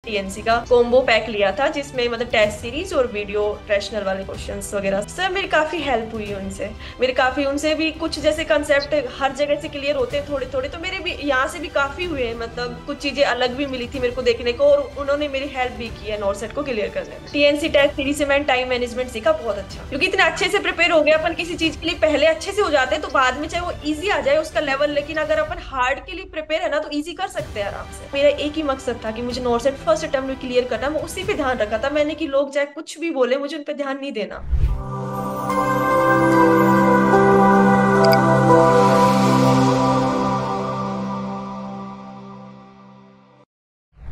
TNC का combo pack लिया था, जिसमें मतलब टेस्ट सीरीज और वीडियो रैशनल वाले क्वेश्चंस वगैरह। सर मेरी काफी हेल्प हुई उनसे। मेरे काफी उनसे भी कुछ जैसे कंसेप्ट हर जगह से क्लियर होते हैं थोड़े थोड़े, तो मेरे भी यहाँ से भी काफी हुए हैं। मतलब कुछ चीजें अलग भी मिली थी मेरे को देखने को, और उन्होंने मेरी हेल्प भी की है नॉर्सेट को क्लियर करने में। टीएनसी टेस्ट सीरीज से मैंने टाइम मैनेजमेंट सीखा बहुत अच्छा, क्योंकि इतने अच्छे से प्रिपेयर हो गया अपन किसी चीज के लिए, पहले अच्छे से हो जाते हैं तो बाद में चाहे वो इजी आ जाए उसका लेवल, लेकिन अगर अपन हार्ड के लिए प्रिपेयर है ना तो इजी कर सकते हैं आराम से। मेरा एक ही मकसद था कि मुझे नॉर्सेट फर्स्ट अटेम्प्ट में क्लियर करना, मैं उसी पे ध्यान रखा था मैंने कि लोग चाहे कुछ भी बोले मुझे उन पे ध्यान नहीं देना।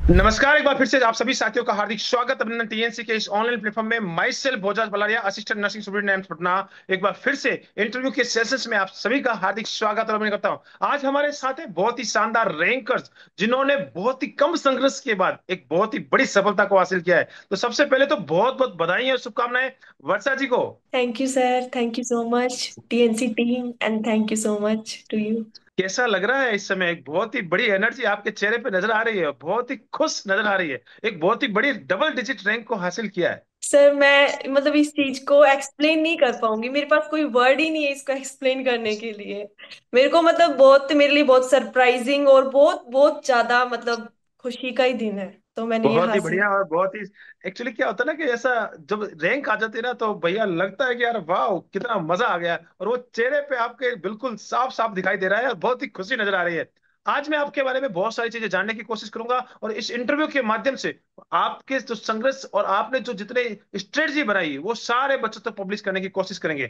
नमस्कार, एक बार फिर से आप सभी साथियों का हार्दिक स्वागत अभिनंदन टीएनसी के इस ऑनलाइन प्लेटफॉर्म में। Myself Bhojaj Balaria, assistant nursing student AIIMS Patna. एक बार फिर से इंटरव्यू के सेशंस में आप सभी का हार्दिक स्वागत और अभिनंदन करता हूं। आज हमारे साथ है बहुत ही शानदार रैंकर्स, जिन्होंने बहुत ही कम संघर्ष के बाद एक बहुत ही बड़ी सफलता को हासिल किया है। तो सबसे पहले तो बहुत बहुत बधाई और शुभकामनाएं वर्षा जी को। Thank you sir, thank you so much TNC team, and thank you so much to you. कैसा लग रहा है इस समय? एक बहुत ही बड़ी एनर्जी आपके चेहरे पे नजर आ रही है, बहुत ही खुश नजर आ रही है। एक बहुत ही बड़ी डबल डिजिट रैंक को हासिल किया है। सर मैं मतलब इस चीज को एक्सप्लेन नहीं कर पाऊंगी, मेरे पास कोई वर्ड ही नहीं है इसको एक्सप्लेन करने के लिए। मेरे को मतलब बहुत, मेरे लिए बहुत सरप्राइजिंग और बहुत बहुत ज्यादा मतलब खुशी का ही दिन है, तो मैंने ये बहुत ही हासिल। बढ़िया और बहुत ही एक्चुअली क्या होता है ना कि ऐसा जब रैंक आ जाती है ना तो भैया लगता है कि यार वाह कितना मजा आ गया, और वो चेहरे पे आपके बिल्कुल साफ साफ दिखाई दे रहा है और बहुत ही खुशी नजर आ रही है। आज मैं आपके बारे में बहुत सारी चीजें जानने की कोशिश करूंगा, और इस इंटरव्यू के माध्यम से आपके जो संघर्ष और आपने जो जितने स्ट्रेटजी बनाई वो सारे बच्चों तक पब्लिश करने की कोशिश करेंगे।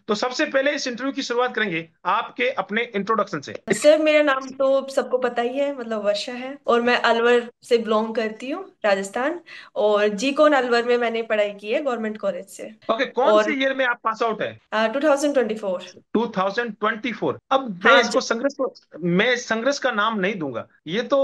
तो सबसे पहले इस इंटरव्यू की शुरुआत करेंगे आपके अपने इंट्रोडक्शन से। सर मेरा नाम तो सबको पता ही है, मतलब वर्षा है, और मैं अलवर से बिलोंग करती हूँ, राजस्थान। और जीकोन अलवर में मैंने पढ़ाई की है गवर्नमेंट कॉलेज से। ओके, कौन से और ईयर में आप पास आउट है? 2024। 2024। अब मैं हाँ इसको संघर्ष को, मैं संघर्ष का नाम नहीं दूंगा। ये तो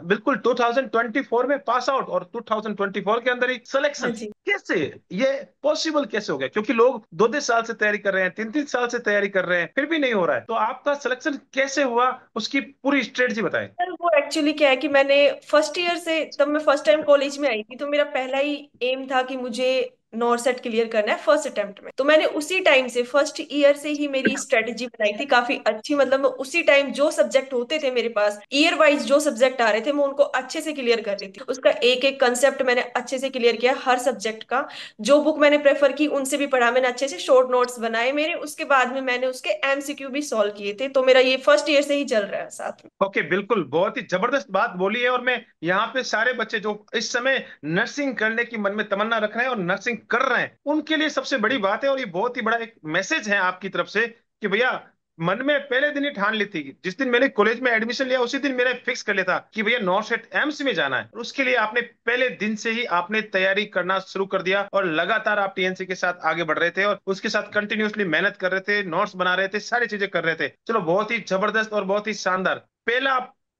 बिल्कुल 2024 में पास आउट और 2024 के अंदर ही हाँ सिलेक्शन। जी। कैसे ये पॉसिबल कैसे हो गया? क्योंकि लोग 2-2 साल से तैयारी कर रहे हैं, 3-3 साल से तैयारी कर रहे हैं, फिर भी नहीं हो रहा है। तो आपका सिलेक्शन कैसे हुआ, उसकी पूरी स्ट्रेटजी बताएं। सर वो एक्चुअली क्या है कि मैंने फर्स्ट ईयर से, तब मैं फर्स्ट टाइम कॉलेज में आई थी, तो मेरा पहला ही एम था कि मुझे नॉर्सेट क्लियर करना है फर्स्ट अटेम्प्ट में। तो मैंने उसी टाइम से, फर्स्ट ईयर से ही मेरी स्ट्रेटेजी बनाई थी काफी अच्छी। मतलब मैं उसी टाइम जो सब्जेक्ट होते थे मेरे पास, ईयर वाइज जो सब्जेक्ट आ रहे थे, मैं उनको अच्छे से क्लियर कर रही थी। उसका एक एक कंसेप्ट मैंने अच्छे से क्लियर किया हर सब्जेक्ट का। जो बुक मैंने प्रेफर की उनसे भी पढ़ा मैंने अच्छे से, शॉर्ट नोट्स बनाए मेरे, उसके बाद में मैंने उसके एमसीक्यू भी सॉल्व किए थे। तो मेरा ये फर्स्ट ईयर से ही चल रहा है साथ में। ओके, बिल्कुल बहुत ही जबरदस्त बात बोली है। और मैं यहाँ पे सारे बच्चे जो इस समय नर्सिंग करने की मन में तमन्ना रख रहे हैं और नर्सिंग कर रहे हैं, उनके लिए सबसे बड़ी बात है, और ये बहुत ही बड़ा एक मैसेज है आपकी तरफ से कि भैया मन में पहले दिन ही ठान ली थी। जिस दिन मैंने कॉलेज में एडमिशन लिया उसी दिन मैंने फिक्स कर लिया था कि भैया नॉर्सेट एम्स में जाना है। और उसके लिए आपने पहले दिन से ही आपने तैयारी करना शुरू कर दिया, और लगातार आप टीएनसी के साथ आगे बढ़ रहे थे और उसके साथ कंटिन्यूअसली मेहनत कर रहे थे, नोट्स बना रहे थे, सारी चीजें कर रहे थे। चलो, बहुत ही जबरदस्त और बहुत ही शानदार पहला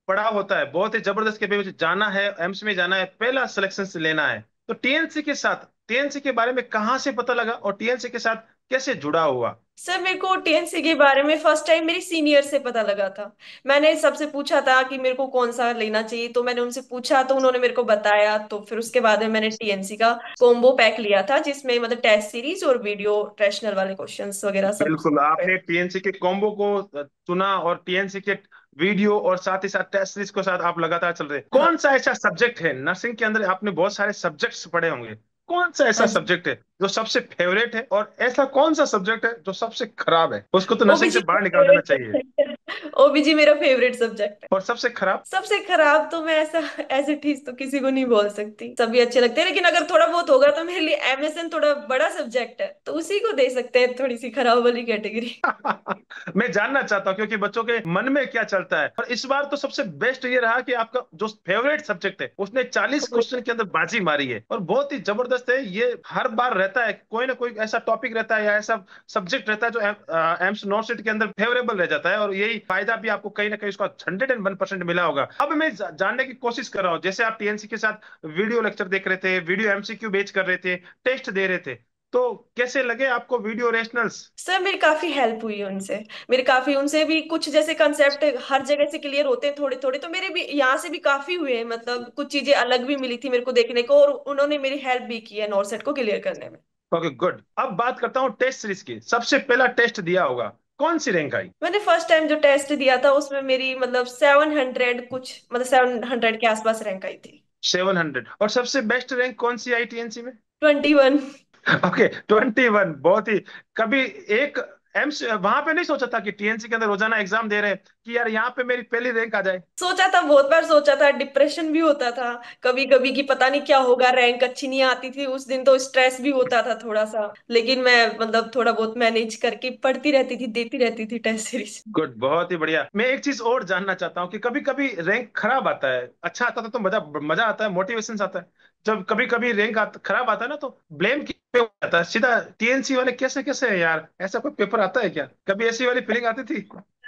पड़ाव होता है, बहुत ही जबरदस्त के पे मुझे जाना है, एम्स में जाना है, पहला सिलेक्शन से लेना है। तो टीएनसी के साथ, टीएनसी के बारे में कहाँ से पता लगा और टीएनसी के साथ कैसे जुड़ा हुआ? सर मेरे को टीएनसी के बारे में फर्स्ट टाइम मेरी सीनियर से पता लगा था। मैंने सबसे पूछा था कि मेरे को कौन सा लेना चाहिए, तो मैंने उनसे पूछा तो उन्होंने मेरे को बताया। तो फिर उसके बाद में मैंने टीएनसी का कॉम्बो पैक लिया था, जिसमें मतलब टेस्ट सीरीज और वीडियो रैशनल वाले क्वेश्चंस वगैरह सब। बिल्कुल, आपने टीएनसी के कॉम्बो को चुना और टीएनसी के वीडियो और साथ ही साथ टेस्ट सीरीज के साथ आप लगातार चल रहे हैं। हाँ। कौन सा ऐसा सब्जेक्ट है नर्सिंग के अंदर, आपने बहुत सारे सब्जेक्ट्स पढ़े होंगे, कौन सा ऐसा हाँ जी। सब्जेक्ट है जो सबसे फेवरेट है, और ऐसा कौन सा सब्जेक्ट है जो सबसे खराब है, उसको तो नर्सिंग से ओबीजी बाहर मेरा निकाल देना फेवरेट चाहिए? सब्जेक्ट है। ओबीजी मेरा फेवरेट सब्जेक्ट है। और सबसे खराब? सबसे खराब तो मैं ऐसा, ऐसे ठीक तो किसी को नहीं बोल सकती, सभी अच्छे लगते हैं, लेकिन अगर थोड़ा बहुत होगा तो मेरे लिए एमएसएन थोड़ा बड़ा सब्जेक्ट है, तो उसी को दे सकते हैं थोड़ी सी खराब वाली कैटेगरी। मैं जानना चाहता हूँ क्योंकि बच्चों के मन में क्या चलता है। और इस बार तो सबसे बेस्ट ये रहा कि आपका जो फेवरेट सब्जेक्ट है उसने 40 क्वेश्चन के अंदर बाजी मारी है, और बहुत ही जबरदस्त है। ये हर बार रहता है, कोई ना कोई ऐसा टॉपिक रहता है या ऐसा सब्जेक्ट रहता है जो एम्स नॉट के अंदर फेवरेबल रह जाता है, और यही फायदा भी आपको कहीं ना कहीं उसका 101% मिला होगा। अब मैं जानने की कोशिश कर रहा हूँ, जैसे आप टीएनसी के साथ वीडियो लेक्चर देख रहे थे, वीडियो एमसीक्यू बेच कर रहे थे, टेस्ट दे रहे थे, तो कैसे लगे आपको वीडियो रेशनल्स? सर मेरी काफी हेल्प हुई उनसे। मेरी काफी उनसे भी कुछ जैसे कंसेप्ट हर जगह से क्लियर होते हैं थोड़े थोड़े, तो मेरे भी यहाँ से भी काफी हुए हैं, मतलब कुछ चीजें अलग भी मिली थी मेरे को देखने को, और उन्होंने मेरी हेल्प भी की है नॉर्सेट को क्लियर करने में। Okay good. अब बात करता हूँ टेस्ट सीरीज की। सबसे पहला टेस्ट दिया होगा, कौन सी रैंक आई? मैंने फर्स्ट टाइम जो टेस्ट दिया था उसमें मेरी मतलब 700 कुछ, मतलब 700 के आसपास रैंक आई थी। 700। और सबसे बेस्ट रैंक कौन सी आई टीएनसी में? 21। ओके 21। बहुत ही। कभी एक एम्स वहां पे नहीं सोचा था कि टीएनसी के अंदर रोजाना एग्जाम दे रहे हैं कि यार यहाँ पे मेरी पहली रैंक आ जाए? सोचा था, बहुत बार सोचा था, डिप्रेशन भी होता था कभी कभी कि पता नहीं क्या होगा, रैंक अच्छी नहीं आती थी उस दिन, तो स्ट्रेस भी होता था थोड़ा सा, लेकिन मैं मतलब थोड़ा बहुत मैनेज करके पढ़ती रहती थी, देती रहती थी टेस्ट सीरीज। गुड, बहुत ही बढ़िया। मैं एक चीज और जानना चाहता हूँ कि कभी कभी रैंक खराब आता है, अच्छा आता था तो मजा मजा आता है, मोटिवेशन आता है। जब कभी कभी खराब आता है ना, तो ब्लेम किस पे हो जाता है सीधा? टीएनसी वाले कैसे कैसे है यार, ऐसा कोई पेपर आता है क्या? कभी ऐसी वाली फीलिंग आती थी?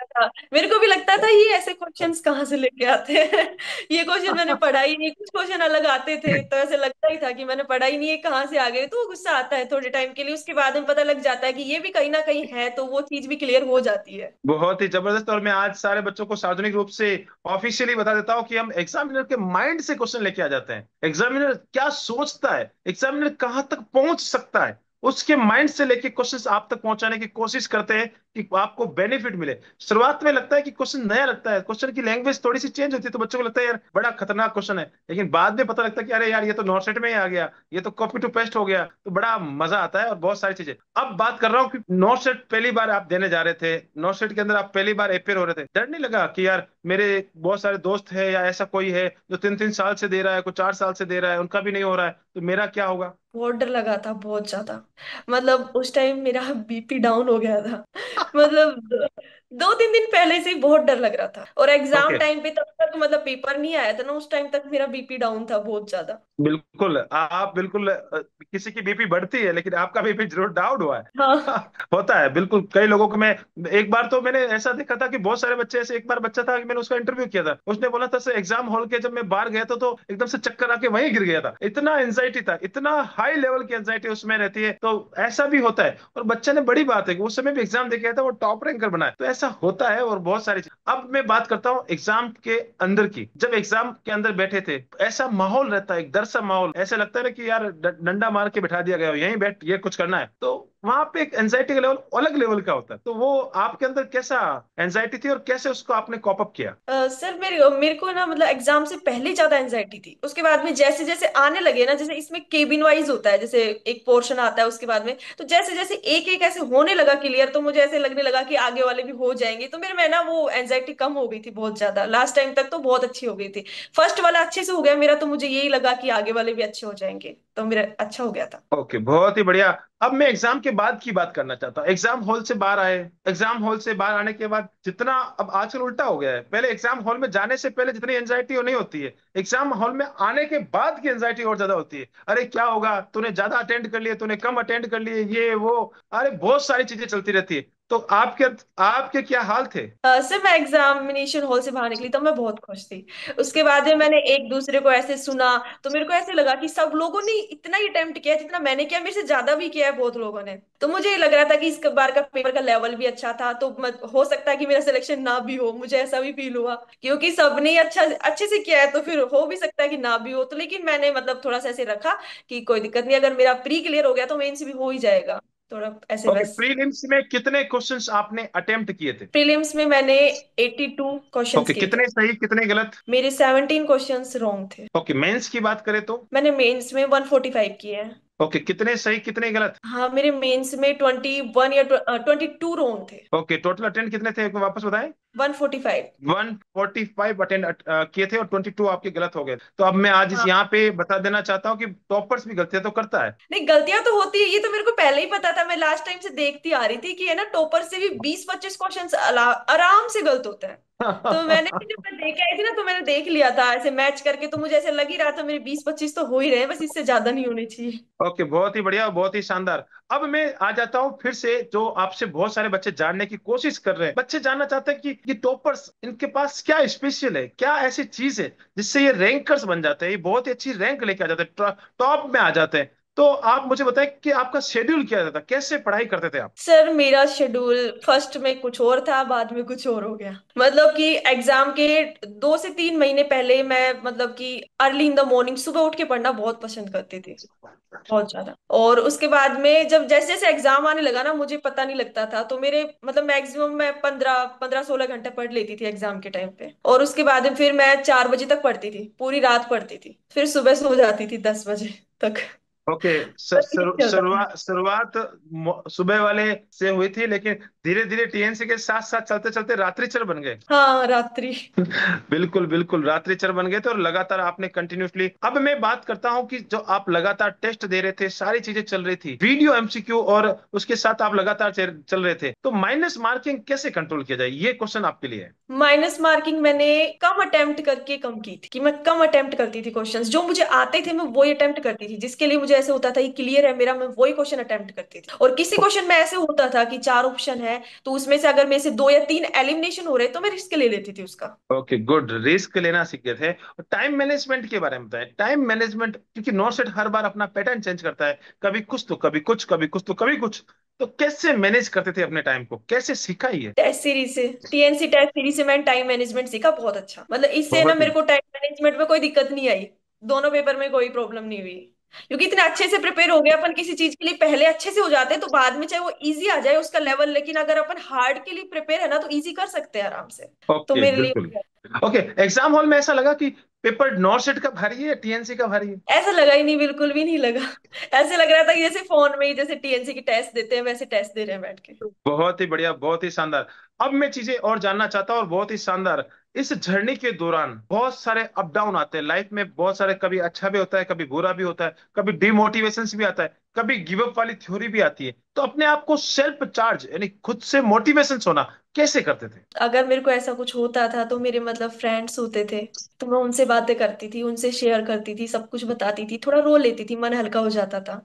था। मेरे को भी लगता था ये ऐसे क्वेश्चंस कहाँ से लेके आते हैं ये क्वेश्चन मैंने पढ़ा ही नहीं, कुछ क्वेश्चन अलग आते थे तो ऐसे लगता ही था कि मैंने पढ़ा ही नहीं है, कहाँ से आ गए, तो गुस्सा आता है थोड़े टाइम के लिए, उसके बाद में पता लग जाता है कि ये भी कहीं ना कहीं है, तो वो चीज भी क्लियर हो जाती है। बहुत ही जबरदस्त। और मैं आज सारे बच्चों को सार्वजनिक रूप से ऑफिशियली बता देता हूँ कि हम एग्जामिनर के माइंड से क्वेश्चन लेके आ जाते हैं। एग्जामिनर क्या सोचता है, एग्जामिनर कहाँ तक पहुंच सकता है, उसके माइंड से लेके क्वेश्चंस आप तक पहुंचाने की कोशिश करते हैं कि आपको बेनिफिट मिले। शुरुआत में लगता है कि क्वेश्चन नया लगता है, क्वेश्चन की लैंग्वेज थोड़ी सी चेंज होती है, तो बच्चों को लगता है यार बड़ा खतरनाक क्वेश्चन है, लेकिन बाद में पता लगता है कि अरे यार ये तो नॉट सेट में ही आ गया, ये तो कॉपी टू पेस्ट हो गया, तो बड़ा मजा आता है और बहुत सारी चीजें। अब बात कर रहा हूँ कि नॉट सेट पहली बार आप देने जा रहे थे, नॉट सेट के अंदर आप पहली बार अपेयर हो रहे थे, डर नहीं लगा कि यार मेरे बहुत सारे दोस्त है या ऐसा कोई है जो 3 3 साल से दे रहा है, कोई 4 साल से दे रहा है, उनका भी नहीं हो रहा है, तो मेरा क्या होगा? बहुत डर लगा था, बहुत ज्यादा। मतलब उस टाइम मेरा बीपी डाउन हो गया था मतलब 2 3 दिन पहले से ही बहुत डर लग रहा था, और एग्जाम ओके। टाइम पे तब तक मतलब पेपर नहीं आया था ना, उस टाइम तक मेरा बीपी डाउन था बहुत ज्यादा। बिल्कुल, आप बिल्कुल किसी की बीपी बढ़ती है लेकिन आपका बीपी जरूर डाउन हुआ है। हाँ। होता है बिल्कुल, कई लोगों को। मैं एक बार तो मैंने ऐसा देखा था कि बहुत सारे बच्चे ऐसे, एक बार बच्चा था कि मैंने उसका इंटरव्यू किया था, उसने बोला था सर एग्जाम हॉल के जब मैं बाहर गया था तो एकदम से चक्कर आके वहीं गिर गया था, इतना एंजाइटी था, इतना हाई लेवल की एंजाइटी उसमें रहती है। तो ऐसा भी होता है। और बच्चे ने, बड़ी बात है कि उस समय भी एग्जाम दे के आया था, वो टॉप रैंकर बना है, तो ऐसा होता है। और बहुत सारी चीज। अब मैं बात करता हूँ एग्जाम के अंदर की। जब एग्जाम के अंदर बैठे थे, ऐसा माहौल रहता है, एक डर सा माहौल, ऐसा लगता है ना कि यार डंडा मार के बैठा दिया गया हो, यहीं बैठ, ये कुछ करना है, तो वहां पे एक एंजाइटी का लेवल अलग लेवल का होता है। तो वो आपके अंदर कैसा एंजाइटी थी और कैसे उसको आपने कॉप अप किया? सर मेरे मेरे को ना मतलब एग्जाम से पहले ज्यादा एंजाइटी थी, उसके बाद में जैसे जैसे आने लगे ना, जैसे इसमें केबिन वाइज होता है, जैसे एक पोर्शन आता है उसके बाद में, तो जैसे जैसे एक एक ऐसे होने लगा क्लियर, तो मुझे ऐसे लगने लगा कि आगे वाले भी हो जाएंगे, तो मेरे में ना वो एंजाइटी कम हो गई थी बहुत ज्यादा, लास्ट टाइम तक तो बहुत अच्छी हो गई थी। फर्स्ट वाला अच्छे से हो गया मेरा, तो मुझे यही लगा कि आगे वाले भी अच्छे हो जाएंगे, तो मेरा अच्छा हो गया था। ओके, बहुत ही बढ़िया। अब मैं एग्जाम के बाद की बात करना चाहता हूँ। एग्जाम हॉल से बाहर आए, एग्जाम हॉल से बाहर आने के बाद जितना, अब आजकल उल्टा हो गया है, पहले एग्जाम हॉल में जाने से पहले जितनी एंजाइटी हो नहीं होती है, एग्जाम हॉल में आने के बाद की एंजाइटी और ज्यादा होती है। अरे क्या होगा, तूने ज्यादा अटेंड कर लिए, तूने कम अटेंड कर लिए, ये वो, अरे बहुत सारी चीजें चलती रहती है। तो आपके आपके क्या हाल थे? सर मैं एग्जामिनेशन हॉल से बाहर निकली तब मैं बहुत खुश थी। उसके बाद में मैंने एक दूसरे को ऐसे सुना, तो मेरे को ऐसे लगा कि सब लोगों ने इतना ही अटेम्प्ट किया जितना मैंने किया, मेरे से ज्यादा भी किया है बहुत लोगों ने, तो मुझे ये लग रहा था कि इस बार का पेपर का लेवल भी अच्छा था, तो हो सकता है कि मेरा सिलेक्शन ना भी हो, मुझे ऐसा भी फील हुआ क्योंकि सबने ही अच्छा अच्छे से किया है, तो फिर हो भी सकता है कि ना भी हो, तो लेकिन मैंने मतलब थोड़ा सा ऐसे रखा कि कोई दिक्कत नहीं, अगर मेरा प्री क्लियर हो गया तो मेन से भी हो ही जाएगा, थोड़ा ऐसे ओके, बस। प्रीलिम्स में कितने क्वेश्चंस आपने अटेम्प्ट किए थे? प्रीलिम्स में मैंने 82 क्वेश्चंस ओके, किए थे। कितने सही कितने गलत? मेरे 17 क्वेश्चंस रॉन्ग थे। ओके, मेंस की बात करें तो? मैंने मेंस में 145 किए हैं। ओके, कितने सही कितने गलत? हाँ मेरे मेंस में 21 या 22 रॉन्ग थे। ओके, टोटल अटेंड कितने थे, एक बार वापस बताएं। 145। 145 अटेंड किए थे और 22 आपके गलत हो गए। तो अब मैं आज इस हाँ यहाँ पे बता देना चाहता हूँ कि टॉपर्स भी गलतियां तो करता है। नहीं, गलतियां तो होती है, ये तो मेरे को पहले ही पता था, मैं लास्ट टाइम से देखती आ रही थी कि है ना टॉपर से भी 20 25 क्वेश्चन आराम से गलत होते हैं। तो मैंने भी जब मैं देख आई थी ना, तो मैंने देख लिया था ऐसे मैच करके, तो मुझे ऐसे लग ही रहा था मेरे 20 25 तो हो ही रहे हैं, बस इससे ज्यादा नहीं होने चाहिए। ओके, बहुत ही बढ़िया, बहुत ही शानदार। अब मैं आ जाता हूँ फिर से, जो आपसे बहुत सारे बच्चे जानने की कोशिश कर रहे हैं। बच्चे जानना चाहते हैं कि ये टॉपर्स, इनके पास क्या स्पेशल है, क्या ऐसी चीज है जिससे ये रैंकर्स बन जाते हैं, ये बहुत ही अच्छी रैंक लेके आ जाते हैं, टॉप में आ जाते हैं। तो आप मुझे बताएं कि आपका शेड्यूल क्या रहता था, कैसे पढ़ाई करते थे आप? सर मेरा शेड्यूल फर्स्ट में कुछ और था, बाद में कुछ और हो गया। मतलब कि एग्जाम के 2 से 3 महीने पहले मैं मतलब कि अर्ली इन द मॉर्निंग सुबह उठ के पढ़ना बहुत पसंद करती थी, बहुत ज्यादा। और उसके बाद में जब जैसे जैसे एग्जाम आने लगा ना, मुझे पता नहीं लगता था, तो मेरे मतलब मैक्सिमम मैं 15-16 घंटे पढ़ लेती थी एग्जाम के टाइम पे। और उसके बाद में फिर मैं 4 बजे तक पढ़ती थी, पूरी रात पढ़ती थी, फिर सुबह सो जाती थी 10 बजे तक। ओके। बस यही चलता था। शुरुआत सुबह वाले से हुई थी, लेकिन धीरे धीरे टीएनसी के साथ साथ चलते चलते रात्रिचर बन गए। हाँ, रात्रि। बिल्कुल बिल्कुल, रात्रिचर बन गए थे और लगातार आपने कंटिन्यूसली। अब मैं बात करता हूं कि जो आप लगातार टेस्ट दे रहे थे, सारी चीजें चल रही थी, वीडियो एमसीक्यू, और उसके साथ आप लगातार चल रहे थे, तो माइनस मार्किंग कैसे कंट्रोल किया जाए, ये क्वेश्चन आपके लिए है। माइनस मार्किंग मैंने कम अटेम्प्ट करके कम की थी, कि मैं कम अटेम्प्ट करती थी, क्वेश्चंस जो मुझे आते थे मैं वही अटेम्प्ट करती थी, जिसके लिए मुझे ऐसे होता था कि क्लियर है मेरा, मैं वही क्वेश्चन अटेम्प्ट करती थी। और किसी क्वेश्चन में ऐसे होता था कि 4 ऑप्शन है, तो उसमें से अगर मेरे से 2 या 3 एलिमिनेशन हो रहे तो मैं रिस्क ले लेती थी उसका। ओके गुड, रिस्क लेना सीख गए थे। और टाइम मैनेजमेंट के बारे में बताएं, टाइम मैनेजमेंट, क्योंकि नोट सेट हर बार अपना पैटर्न चेंज करता है, कभी कुछ तो कभी कुछ, कभी कुछ तो कभी कुछ। तो कैसे मैनेज करते थे अपने टाइम को, कैसे सीखा ये? टेस्ट सीरीज से, टीएनसी टेस्ट सीरीज से मैंने टाइम मैनेजमेंट सीखा बहुत अच्छा। मतलब इससे ना बहुत ही मेरे को टाइम मैनेजमेंट में कोई दिक्कत नहीं आई, दोनों पेपर में कोई प्रॉब्लम नहीं हुई। क्योंकि इतने अच्छे से प्रिपेयर हो गया अपन किसी चीज के लिए, पहले अच्छे से हो जाते हैं तो बाद में चाहे वो इजी आ जाए उसका लेवल, लेकिन अगर अपन हार्ड के लिए प्रिपेयर है ना तो इजी कर सकते हैं आराम से। तो ओके मेरे लिए बिल्कुल। ओके, एग्जाम हॉल में ऐसा लगा कि पेपर नॉट सेट का भारी है, टीएनसी का भारी है? ऐसा लगा ही नहीं, बिल्कुल भी नहीं लगा। ऐसे लग रहा था कि जैसे फोन में ही जैसे टीएनसी की टेस्ट देते हैं वैसे टेस्ट दे रहे हैं बैठ के। बहुत ही बढ़िया, बहुत ही शानदार। अब मैं चीजें और जानना चाहता हूँ, और बहुत ही शानदार। इस जर्नी के दौरान बहुत सारे अप डाउन आते हैं लाइफ में, बहुत सारे, कभी अच्छा भी होता है, कभी बुरा भी होता है, कभी डिमोटिवेशन भी आता है, कभी गिव अप वाली थ्योरी भी आती है। तो अपने आप को सेल्फ चार्ज, यानी खुद से मोटिवेशन होना कैसे करते थे? अगर मेरे को ऐसा कुछ होता था तो मेरे मतलब फ्रेंड्स होते थे, तो मैं उनसे बातें करती थी, उनसे शेयर करती थी, सब कुछ बताती थी, थोड़ा रो लेती थी, मन हल्का हो जाता था।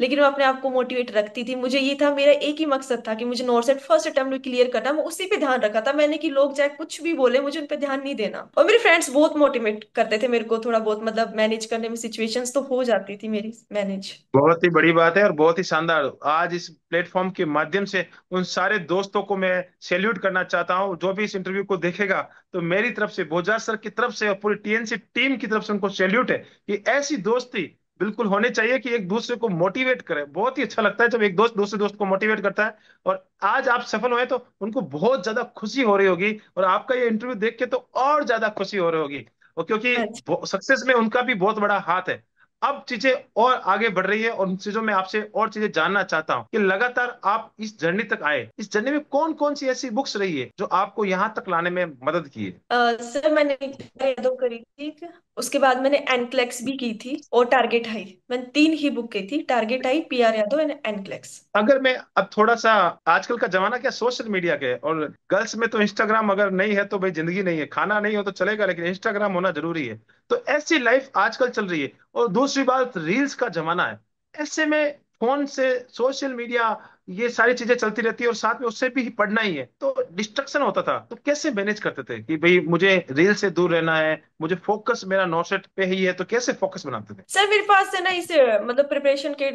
लेकिन मैं अपने आप को मोटिवेट रखती थी। मुझे ये था, मेरा एक ही मकसद था कि मुझे नॉर्थ सेट फर्स्ट अटेम्प्ट में क्लियर करना। मैं उसी पे ध्यान रखा था मैंने, कि लोग चाहे कुछ भी बोले मुझे उन पे ध्यान नहीं देना। और मेरे फ्रेंड्स बहुत मोटिवेट करते थे मेरे को, थोड़ा बहुत मतलब मैनेज करने में सिचुएशंस तो हो जाती थी मेरी मैनेज। बहुत ही बड़ी बात है और बहुत ही शानदार। आज इस प्लेटफॉर्म के माध्यम से उन सारे दोस्तों को मैं सैल्यूट करना चाहता हूं, जो भी इस इंटरव्यू को देखेगा। तो मेरी तरफ से, बोजार सर की तरफ से और पूरी टीएनसी टीम की तरफ से उनको सैल्यूट है कि ऐसी दोस्ती बिल्कुल होनी चाहिए कि एक दूसरे को मोटिवेट करे। बहुत ही अच्छा लगता है जब एक दोस्त दूसरे दोस्त को मोटिवेट करता है। और आज आप सफल हुए तो उनको बहुत ज्यादा खुशी हो रही होगी, और आपका ये इंटरव्यू देख के तो और ज्यादा खुशी हो रही होगी, और क्योंकि अच्छा। सक्सेस में उनका भी बहुत बड़ा हाथ है। अब चीजें और आगे बढ़ रही है, और उन चीजों में आपसे और चीजें जानना चाहता हूँ कि लगातार आप इस जर्नी तक आए, इस जर्नी में कौन कौन सी ऐसी बुक्स रही है जो आपको यहाँ तक लाने में मदद की है? सर मैंने यादव करी थी, उसके बाद मैंने एनक्लेक्स भी की थी, और टारगेट हाई। मैंने 3 ही बुक की थी, target high, PR Yadav and NCLEX. अगर मैं अब थोड़ा सा, आजकल का जमाना क्या सोशल मीडिया के, और गर्ल्स में तो इंस्टाग्राम अगर नहीं है तो भाई जिंदगी नहीं है, खाना नहीं हो तो चलेगा, लेकिन इंस्टाग्राम होना जरूरी है। तो ऐसी लाइफ आजकल चल रही है, और दूसरी बात, रील्स का जमाना है। ऐसे में फोन से, सोशल मीडिया, ये सारी चीजें चलती रहती है, और साथ में उससे भी पढ़ना ही है, तो डिस्ट्रक्शन होता था। तो कैसे मैनेज करते थे कि भाई मुझे रील से दूर रहना है, मुझे फोकस मेरा नौसेट पे ही है, तो कैसे फोकस बनाते थे? सर मेरे पास है ना, इस मतलब प्रिपरेशन के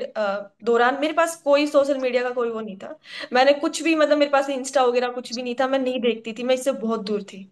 दौरान मेरे पास कोई सोशल मीडिया का कोई वो नहीं था। मैंने कुछ भी मतलब मेरे पास इंस्टा वगैरह कुछ भी नहीं था, मैं नहीं देखती थी, मैं इससे बहुत दूर थी।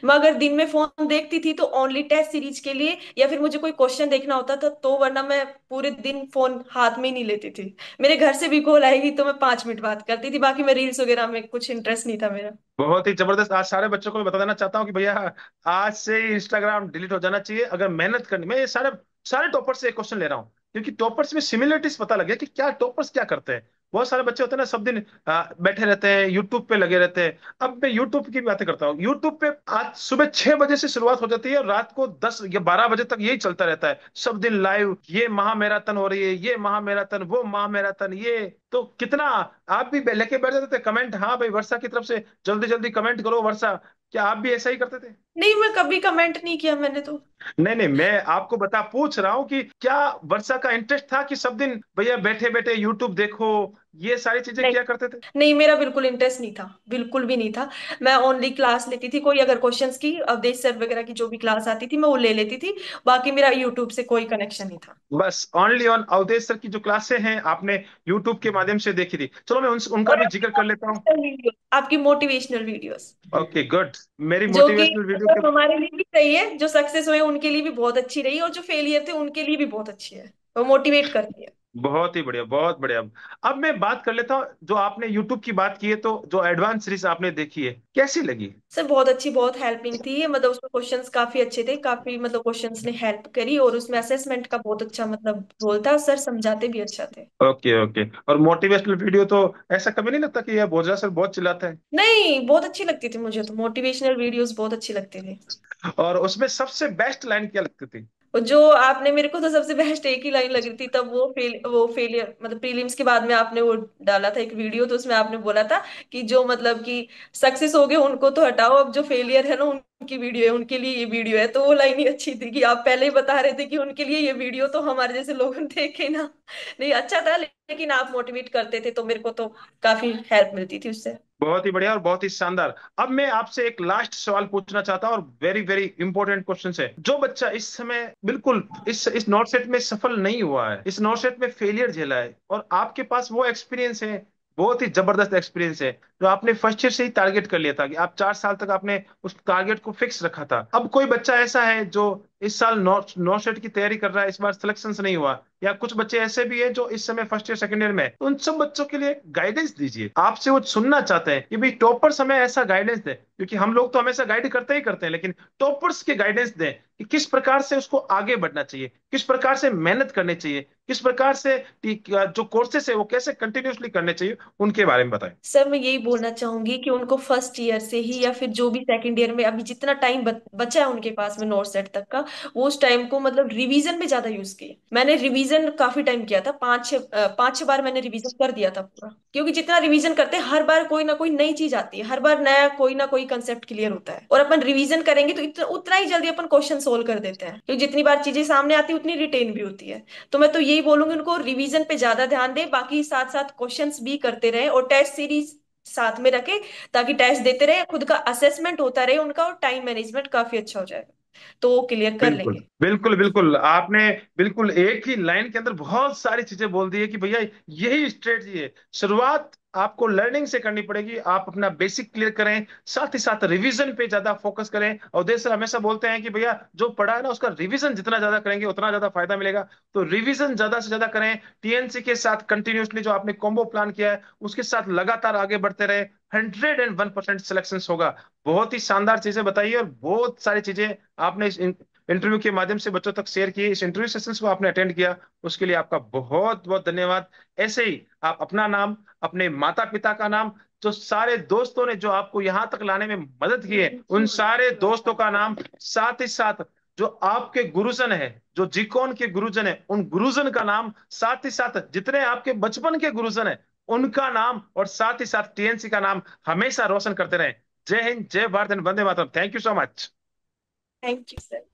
मैं अगर दिन में फोन देखती थी तो ओनली टेस्ट सीरीज के लिए, या फिर मुझे कोई क्वेश्चन देखना होता था तो, वरना मैं पूरे दिन फोन हाथ में ही नहीं लेती थी। मेरे घर से भी कॉल आएगी तो मैं 5 मिनट बात करती थी, बाकी मैं रील्स वगैरह में कुछ इंटरेस्ट नहीं था मेरा। बहुत ही जबरदस्त। आज सारे बच्चों को मैं बता देना चाहता हूँ कि भैया, आज से ही इंस्टाग्राम डिलीट हो जाना चाहिए अगर मेहनत करनी। मैं ये सारे सारे टॉपर्स से एक क्वेश्चन ले रहा हूँ, क्योंकि टॉपर्स में सिमिलरिटीज पता लगे कि क्या टॉपर्स क्या करते हैं। बहुत सारे बच्चे होते हैं ना, सब दिन बैठे रहते हैं, यूट्यूब पे लगे रहते हैं। अब मैं यूट्यूब की बातें करता हूँ। यूट्यूब पे आज सुबह 6 बजे से शुरुआत हो जाती है, और रात को 10 या 12 बजे तक यही चलता रहता है, सब दिन लाइव। ये महामैराथन हो रही है, ये महामैराथन, वो महामैराथन, ये तो कितना। आप भी लेके बैठ जाते थे कमेंट, हाँ भाई वर्षा की तरफ से जल्दी जल्दी कमेंट करो वर्षा। क्या आप भी ऐसा ही करते थे? नहीं, मैं कभी कमेंट नहीं किया मैंने तो। नहीं नहीं, मैं आपको पूछ रहा हूँ कि क्या वर्षा का इंटरेस्ट था कि सब दिन भैया बैठे बैठे यूट्यूब देखो, ये सारी चीजें नहीं, किया करते थे? नहीं, मेरा बिल्कुल इंटरेस्ट नहीं था, बिल्कुल भी नहीं था। मैं ओनली क्लास लेती थी, कोई अगर क्वेश्चंस की अवधेश सर वगैरह की जो भी क्लास आती थी मैं वो ले लेती थी। बाकी मेरा यूट्यूब से कोई कनेक्शन नहीं था। बस ओनली ऑन अवधेश सर की जो क्लासें हैं आपने यूट्यूब के माध्यम से देखी थी। चलो मैं उनका और भी आपकी जिक्र कर लेता हूँ। मोटिवेशनल वीडियो, आपकी मोटिवेशनल वीडियोस, ओके गुड। मेरी जो कि मोटिवेशनल वीडियो के मतलब हमारे लिए भी सही है, जो सक्सेस हुए उनके लिए भी बहुत अच्छी रही, और जो फेलियर थे उनके लिए भी बहुत अच्छी है। वो मोटिवेट करती है। बहुत ही बढ़िया, बहुत बढ़िया। अब मैं बात कर लेता हूँ, जो आपने यूट्यूब की बात की है, तो जो एडवांस सीरीज आपने देखी है कैसी लगी? सर बहुत अच्छी, बहुत हेल्पिंग थी, मतलब उसमें क्वेश्चंस काफी अच्छे थे, काफी मतलब क्वेश्चंस ने हेल्प करी, और उसमें असेसमेंट का बहुत अच्छा मतलब रोल था, सर समझाते भी अच्छा थे। Okay okay. और मोटिवेशनल वीडियो तो ऐसा कभी नहीं लगता कि यह बोझा सर बहुत चिल्लाता है? नहीं, बहुत अच्छी लगती थी मुझे तो, मोटिवेशनल वीडियोस बहुत अच्छी लगती थी। और उसमें सबसे बेस्ट लाइन क्या लगती थी? और जो आपने, मेरे को तो सबसे बेस्ट एक ही लाइन लग रही थी तब, वो फेलियर मतलब प्रीलिम्स के बाद में आपने वो डाला था एक वीडियो, तो उसमें आपने बोला था कि जो मतलब कि सक्सेस हो गए उनको तो हटाओ, अब जो फेलियर है ना उनकी वीडियो है, उनके लिए ये वीडियो है। तो वो लाइन ही अच्छी थी कि आप पहले ही बता रहे थे कि उनके लिए ये वीडियो, तो हमारे जैसे लोगों ने देखे ना। नहीं, अच्छा था, लेकिन आप मोटिवेट करते थे तो मेरे को तो काफी हेल्प मिलती थी उससे। बहुत ही बढ़िया और बहुत ही शानदार। अब मैं आपसे एक लास्ट सवाल पूछना चाहता हूं, और वेरी वेरी इंपॉर्टेंट क्वेश्चन है। जो बच्चा इस समय बिल्कुल इस नॉट सेट में सफल नहीं हुआ है, इस नॉट सेट में फेलियर झेला है, और आपके पास वो एक्सपीरियंस है, बहुत ही जबरदस्त एक्सपीरियंस है, जो आपने फर्स्ट ईयर से ही टारगेट कर लिया था कि आप 4 साल तक आपने उस टारगेट को फिक्स रखा था। अब कोई बच्चा ऐसा है जो इस साल नॉट सेट की तैयारी कर रहा है, इस बार सिलेक्शन नहीं हुआ, या कुछ बच्चे ऐसे भी हैं जो इस समय फर्स्ट ईयर सेकंड ईयर में है, तो उन सब बच्चों के लिए गाइडेंस दीजिए। आपसे वो सुनना चाहते हैं कि भाई टॉपर्स हमें ऐसा गाइडेंस दें, क्योंकि हम लोग तो हमेशा गाइड करते ही करते हैं, लेकिन टॉपर्स के गाइडेंस दें कि किस प्रकार से उसको आगे बढ़ना चाहिए, किस प्रकार से मेहनत करनी चाहिए, किस प्रकार से जो कोर्सेस है वो कैसे कंटिन्यूअसली करने चाहिए, उनके बारे में बताएं। सर मैं यही बोलना चाहूंगी कि उनको फर्स्ट ईयर से ही, या फिर जो भी सेकंड ईयर में अभी जितना टाइम बचा है उनके पास में नोट सेट तक का, वो उस टाइम को मतलब रिवीजन में ज्यादा यूज किए। मैंने रिवीजन काफी टाइम किया था, 5-6 बार मैंने रिवीजन कर दिया था पूरा, क्योंकि जितना रिवीजन करते हैं हर बार कोई ना कोई नई चीज आती है, हर बार नया कोई ना कोई कंसेप्ट क्लियर होता है, और अपन रिवीजन करेंगे तो उतना ही जल्दी अपन क्वेश्चन सोल्व कर देते हैं, क्योंकि जितनी बार चीजें सामने आती है उतनी रिटेन भी होती है। तो मैं तो यही बोलूंगी उनको रिवीजन पे ज्यादा ध्यान दे, बाकी साथ साथ क्वेश्चंस भी करते रहे, और टेस्ट सीरीज साथ में रखे, ताकि टेस्ट देते रहे, खुद का असेसमेंट होता रहे उनका, और टाइम मैनेजमेंट काफी अच्छा हो जाएगा, तो वो क्लियर कर बिल्कुल लेंगे। बिल्कुल बिल्कुल, आपने बिल्कुल एक ही लाइन के अंदर बहुत सारी चीजें बोल दी है कि भैया यही स्ट्रेटजी है। शुरुआत आपको लर्निंग से करनी पड़ेगी, आप अपना बेसिक क्लियर करें, साथ ही साथ रिवीजन पे ज्यादा फोकस करें। और सर हमेशा बोलते हैं कि भैया जो पढ़ा है ना उसका रिवीजन जितना ज्यादा करेंगे उतना ज्यादा फायदा मिलेगा। तो रिवीजन ज्यादा से ज्यादा करें, टीएनसी के साथ कंटिन्यूसली जो आपने कॉम्बो प्लान किया है उसके साथ लगातार आगे बढ़ते रहे, 101% सिलेक्शन होगा। बहुत ही शानदार चीजें बताइए, और बहुत सारी चीजें आपने इस इंटरव्यू के माध्यम से बच्चों तक शेयर किए, इस इंटरव्यू सेशंस को आपने अटेंड किया, उसके लिए आपका बहुत बहुत धन्यवाद। ऐसे ही आप अपना नाम, अपने माता पिता का नाम, जो सारे दोस्तों ने जो आपको यहाँ तक लाने में मदद की है उन सारे दोस्तों का नाम, साथ ही साथ जो आपके गुरुजन है, जो जीकॉन के गुरुजन है उन गुरुजन का नाम, साथ ही साथ जितने आपके बचपन के गुरुजन है उनका नाम, और साथ ही साथ टीएनसी का नाम हमेशा रोशन करते रहे। जय हिंद, जय Bharat and Vande Mataram. Thank you so much. Thank you sir.